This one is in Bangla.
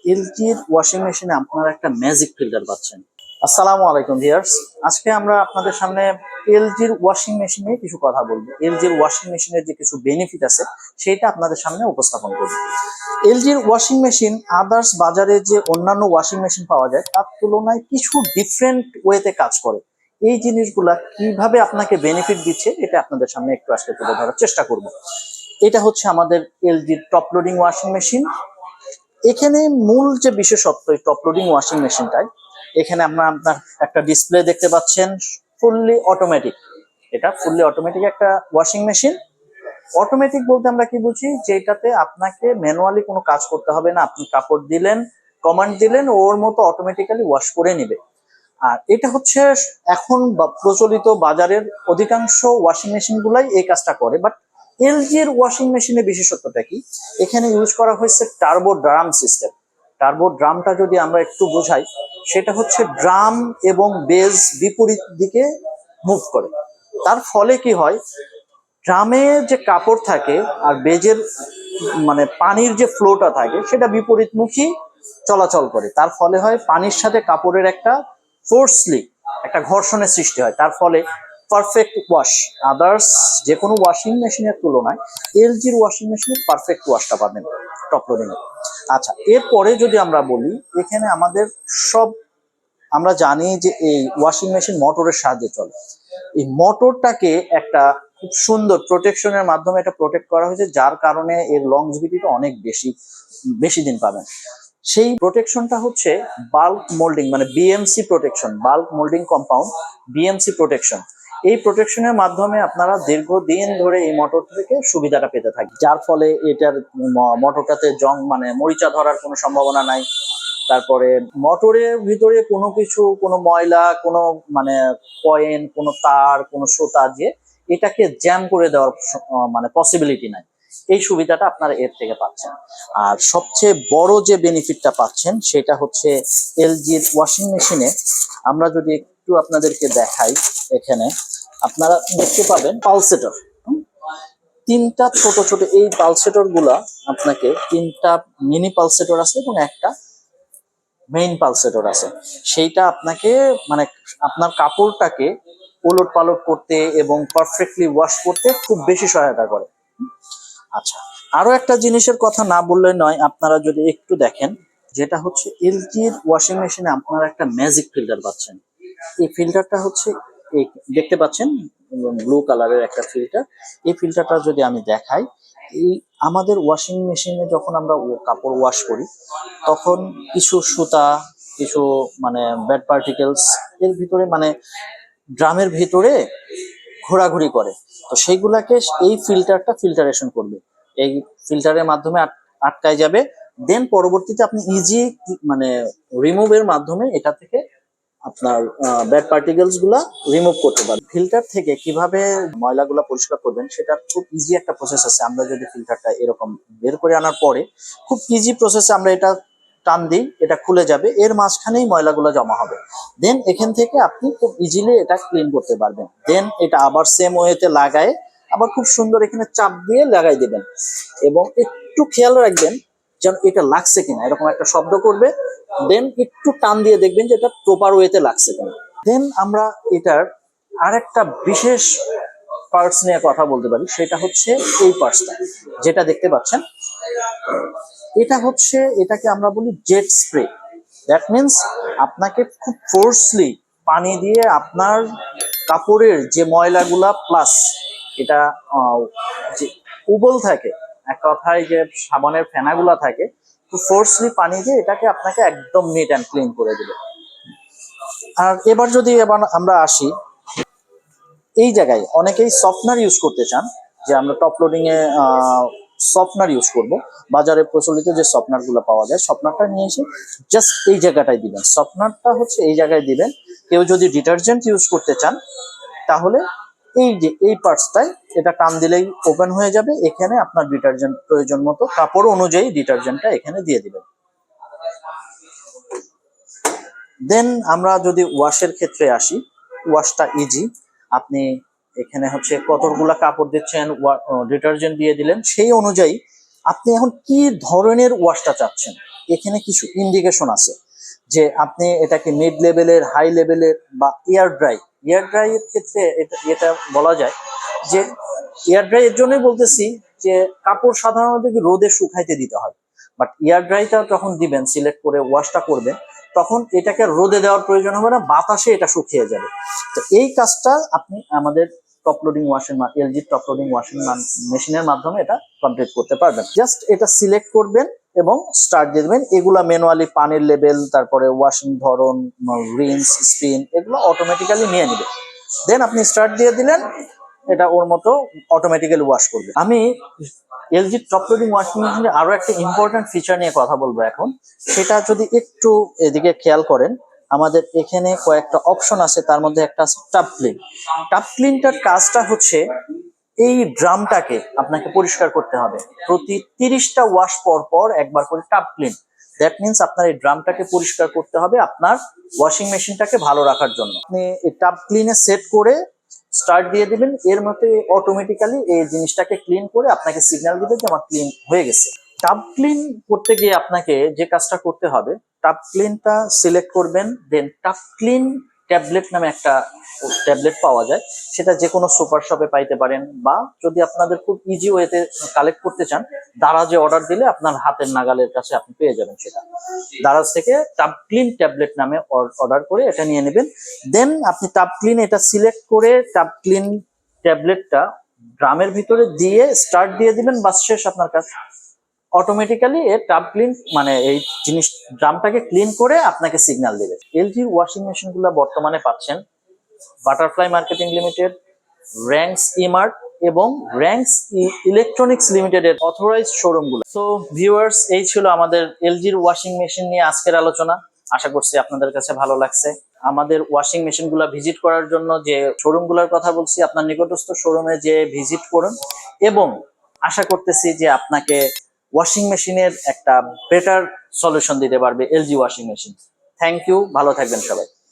এলজির ওয়াশিং মেশিনে আপনারা একটা ম্যাজিক ফিল্টার পাচ্ছেন। আসসালামু আলাইকুম ভিউয়ার্স, আজকে আমরা আপনাদের সামনে এলজির ওয়াশিং মেশিন নিয়ে কিছু কথা বলবো। এলজির ওয়াশিং মেশিনের যে কিছু বেনিফিট আছে সেটা আপনাদের সামনে উপস্থাপন করব। এলজির ওয়াশিং মেশিন আদার্স বাজারে যে অন্যান্য ওয়াশিং মেশিন পাওয়া যায় তার তুলনায় কিছু ডিফারেন্ট ওয়েতে কাজ করে। এই জিনিসগুলা কিভাবে আপনাকে বেনিফিট দিচ্ছে এটা আপনাদের সামনে একটু আজকে তুলে ধরার চেষ্টা করব। এটা হচ্ছে আমাদের এলজির টপ লোডিং ওয়াশিং মেশিন। এখানে মূল যে বিশেষত্ব এই টপ লোডিং ওয়াশিং মেশিনটায়, এখানে আপনার একটা ডিসপ্লে দেখতে পাচ্ছেন, ফুললি অটোমেটিক। এটা ফুললি অটোমেটিক একটা ওয়াশিং মেশিন। অটোমেটিক বলতে আমরা কি বুঝি, যে এটাতে আপনাকে ম্যানুয়ালি কোনো কাজ করতে হবে না। আপনি কাপড় দিলেন, কমান্ড দিলেন, ওর মতো অটোমেটিক্যালি ওয়াশ করে নিবে। আর এটা হচ্ছে এখন প্রচলিত বাজারের অধিকাংশ ওয়াশিং মেশিন গুলাই এই কাজটা করে। বাট এলজির ওয়াশিং মেশিনের বিশেষত্বটা কি, এখানে ইউজ করা হয়েছে টার্বো ড্রাম সিস্টেম। টার্বো ড্রামটা যদি আমরা একটু বোঝাই, সেটা হচ্ছে ড্রাম এবং বেজ বিপরীত দিকে মুভ করে। তার ফলে কি হয়, ড্রামে যে কাপড় থাকে আর বেজের মানে পানির যে ফ্লোটা থাকে সেটা বিপরীতমুখী চলাচল করে। তার ফলে হয় পানির সাথে কাপড়ের একটা ফোর্সলি একটা ঘর্ষণের সৃষ্টি হয়। তার ফলে পারফেক্ট ওয়াশ। আদার্স যে কোনো ওয়াশিং মেশিনের তুলনায় এলজির ওয়াশিং মেশিনে পারফেক্ট ওয়াশটা পাবেন টপ লোডিং এ। আচ্ছা, এরপরে যদি আমরা বলি, এখানে আমাদের সব আমরা জানি যে এই ওয়াশিং মেশিন মোটরের সাহায্যে চলে। এই মোটরটাকে একটা খুব সুন্দর প্রোটেকশনের মাধ্যমে এটা প্রোটেক্ট করা হয়েছে, যার কারণে এর লংজিভিটিটা অনেক বেশি দিন পাবেন। সেই প্রোটেকশনটা হচ্ছে বাল্ক মোল্ডিং, মানে BMC protection, bulk moulding compound, BMC protection. এই প্রোটেকশনের মাধ্যমে আপনারা দীর্ঘদিন ধরে এই মোটর থেকে সুবিধাটা পেতে থাকেন, যার ফলে এটার মোটরটাতে জং মানে মরিচা ধরার কোনো সম্ভাবনা নাই। তারপরে মোটরের ভিতরে কোনো ময়লা, কোনো মানে কয়েন, কোনো তার, কোনো সুতা দিয়ে এটাকে জ্যাম করে দেওয়ার মানে পসিবিলিটি নাই। এই সুবিধাটা আপনারা এর থেকে পাচ্ছেন। আর সবচেয়ে বড় যে বেনিফিটটা পাচ্ছেন সেটা হচ্ছে এলজির ওয়াশিং মেশিনে আমরা যদি একটু আপনাদেরকে দেখাই, এখানে আপনারা দেখতে পাবেন পালসেটর। তিনটা ছোট ছোট এই পালসেটর গুলা আপনাকে, তিনটা মিনি পালসেটর আছে এবং একটা মেইন পালসেটর আছে। সেইটা আপনাকে মানে আপনার কাপড়টাকে ওলট পালট করতে এবং পারফেক্টলি ওয়াশ করতে খুব বেশি সহায়তা করে। আচ্ছা, আরো একটা জিনিসের কথা না বললে নয়, আপনারা যদি একটু দেখেন, যেটা হচ্ছে এলজির ওয়াশিং মেশিনে আপনারা একটা ম্যাজিক ফিল্টার পাচ্ছেন। এই ফিল্টারটা হচ্ছে এই দেখতে পাচ্ছেন ব্লু কালারের একটা ফিল্টার। এই ফিল্টারটা যদি আমি দেখাই, এই আমাদের ওয়াশিং মেশিনে যখন আমরা কাপড় ওয়াশ করি তখন কিছু সুতা, কিছু মানে ব্যাড পার্টিকেলস এর ভিতরে মানে ড্রামের ভিতরে ঘোরাঘুরি করে। তো সেইগুলাকে এই ফিল্টারটা ফিল্টারেশন করবে, এই ফিল্টারের মাধ্যমে আটকায় যাবে। দেন পরবর্তীতে আপনি ইজি মানে রিমুভের মাধ্যমে এটা থেকে আপনার ব্যাড পার্টিকেলস গুলা রিমুভ করতে পারবেন। ফিল্টার থেকে কিভাবে ময়লাগুলা পরিষ্কার করবেন সেটা খুব ইজি একটা প্রসেস আছে। আমরা যদি ফিল্টারটা এরকম বের করে আনার পরে খুব ইজি প্রসেসে আমরা এটা টান দিই, এটা খুলে যাবে, এর মাঝখানেই ময়লাগুলো জমা হবে। দেন এখান থেকে আপনি খুব ইজিলি এটা ক্লিন করতে পারবেন। দেন এটা আবার সেম ওয়েতে লাগায় আবার খুব সুন্দর এখানে চাপ দিয়ে লাগাই দেবেন এবং একটু খেয়াল রাখবেন যেন এটা লাগছে কিনা, এরকম একটা শব্দ করবে। দেন একটু টান দিয়ে দেখবেন যে এটা প্রপার ওয়েতে লাগছে কিনা। দেন আমরা এটার আরেকটা বিশেষ পার্টস নিয়ে কথা বলতে পারি, সেটা হচ্ছে এই পার্টসটা যেটা দেখতে পাচ্ছেন। এটা হচ্ছে, এটাকে আমরা বলি জেট স্প্রে। দ্যাট মিনস আপনাকে খুব ফোর্সলি পানি দিয়ে আপনার কাপড়ের যে ময়লাগুলা প্লাস এটা যে উবল থাকে, এক কথায় যে সাবানের ফেনাগুলা থাকে, তো ফোর্সলি পানি দিয়ে এটাকে আপনাকে একদম নিট অ্যান্ড ক্লিন করে দিবে। আর এবার আমরা আসি, এই জায়গায় অনেকেই সফটনার ইউজ করতে চান, যে আমরা টপ লোডিং এ সফটনার ইউজ করব। বাজারে প্রচলিত যে সফটনার গুলো পাওয়া যায়, সফটনারটা নিয়ে এসে জাস্ট এই জায়গাটায় দিবেন। সফটনারটা হচ্ছে এই জায়গায় দিবেন। কেউ যদি ডিটারজেন্ট ইউজ করতে চান তাহলে এই যে এই পার্টসটাই এটা টান দিলেই ওপেন হয়ে যাবে। এখানে আপনার ডিটারজেন্ট প্রয়োজন মতো কাপড় অনুযায়ী ডিটারজেন্টটা এখানে দিয়ে দিবেন। দেন আমরা যদি ওয়াশের ক্ষেত্রে আসি, ওয়াশটা ইজি। আপনি এখানে হচ্ছে কতগুলা কাপড় দিচ্ছেন, ডিটারজেন্ট দিয়ে দিলেন, সেই অনুযায়ী আপনি এখন কি ধরনের ওয়াশটা চাচ্ছেন এখানে কিছু ইন্ডিকেশন আছে যে আপনি এটাকে মিড লেভেলের, হাই লেভেলের বা এয়ার ড্রাই। এয়ার ড্রাই এর ক্ষেত্রে এটা বলা যায় যে এয়ার ড্রাই এর জন্যই বলতেছি যে কাপড় সাধারণত কি রোদে শুকাইতে দিতে হয়, বাট এয়ার ড্রাইটা যখন দিবেন, সিলেক্ট করে ওয়াশটা করবেন, তখন এটাকে রোদে দেওয়ার প্রয়োজন হবে না, বাতাসে এটা শুকিয়ে যাবে। তো এই কাজটা আপনি আমাদের top loading washing LG top loading washing মেশিনের মাধ্যমে এটা কমপ্লিট করতে পারবেন। জাস্ট এটা সিলেক্ট করবেন এবং স্টার্ট দিয়ে দেবেন। এগুলা ম্যানুয়ালি পানির লেভেল, তারপরে ওয়াশিং ধরন, রিন্স, স্পিন, এগুলো অটোমেটিক্যালি নিয়ে নেবে। দেন আপনি স্টার্ট দিয়ে দিলেন, এটা ওর মতো অটোমেটিক্যালি ওয়াশ করবে। আমি এলজি টপ লোডিং ওয়াশিং মেশিনের আরো একটা ইম্পর্টেন্ট ফিচার নিয়ে কথা বলবো এখন। সেটা যদি একটু এদিকে খেয়াল করেন, আমাদের এখানে কয়েকটা অপশন আছে, তার মধ্যে একটা আছে টাব ক্লিন। টাব ক্লিনটার কাজটা হচ্ছে এই ড্রামটাকে আপনাকে পরিষ্কার করতে হবে প্রতি 30টা ওয়াশ পর পর একবার করে টাব ক্লিন। দ্যাট মিনস আপনার এই ড্রামটাকে পরিষ্কার করতে হবে আপনার ওয়াশিং মেশিনটাকে ভালো রাখার জন্য। আপনি এই টাব ক্লিনে সেট করে স্টার্ট দিয়ে দিবেন, এর মধ্যে অটোমেটিক্যালি এই জিনিসটাকে ক্লিন করে আপনাকে সিগন্যাল দিবে যে আমার ক্লিন হয়ে গেছে। টাব ক্লিন করতে গিয়ে আপনাকে যে কাজটা করতে হবে, টাব ক্লিনটা সিলেক্ট করবেন, দেন টাব ক্লিন ট্যাবলেট নামে একটা ট্যাবলেট পাওয়া যায়, সেটা যে কোনো সুপার শপে পাইতে পারেন, বা যদি আপনাদের খুব ইজি ওয়েতে কালেক্ট করতে চান, দারাজে অর্ডার দিলে আপনার হাতের নাগালের কাছে আপনি পেয়ে যাবেন সেটা। দারাজ থেকে টাব ক্লিন ট্যাবলেট নামে অর্ডার করে এটা নিয়ে নেবেন। দেন আপনি টাব ক্লিন এটা সিলেক্ট করে টাব ক্লিন ট্যাবলেটটা ড্রামের ভিতরে দিয়ে স্টার্ট দিয়ে দিবেন, বাস শেষ আপনার কাজ। অটোমেটিক্যালি এর টাব ক্লিন মানে এই জিনিস ড্রামটাকে ক্লিন করে আপনাকে সিগন্যাল দেবে। এলজির ওয়াশিং মেশিনগুলো বর্তমানে পাচ্ছেন butterfly marketing limited, ranks Emart এবং র্যাঙ্কস ইলেকট্রনিক্স লিমিটেডের অথরাইজড শোরুমগুলো। সো ভিউয়ার্স, এই ছিল আমাদের এলজির ওয়াশিং মেশিন নিয়ে আজকের আলোচনা। আশা করছি আপনাদের কাছে ভালো লাগছে। আমাদের ওয়াশিং মেশিনগুলো ভিজিট করার জন্য যে শোরুমগুলোর কথা বলছি, আপনার নিকটস্থ শোরুমে যে ভিজিট করুন, এবং আশা করতেছি যে আপনাকে ওয়াশিং মেশিনের একটা বেটার সলিউশন দিতে পারবে LG washing machine. Thank you, ভালো থাকবেন সবাই।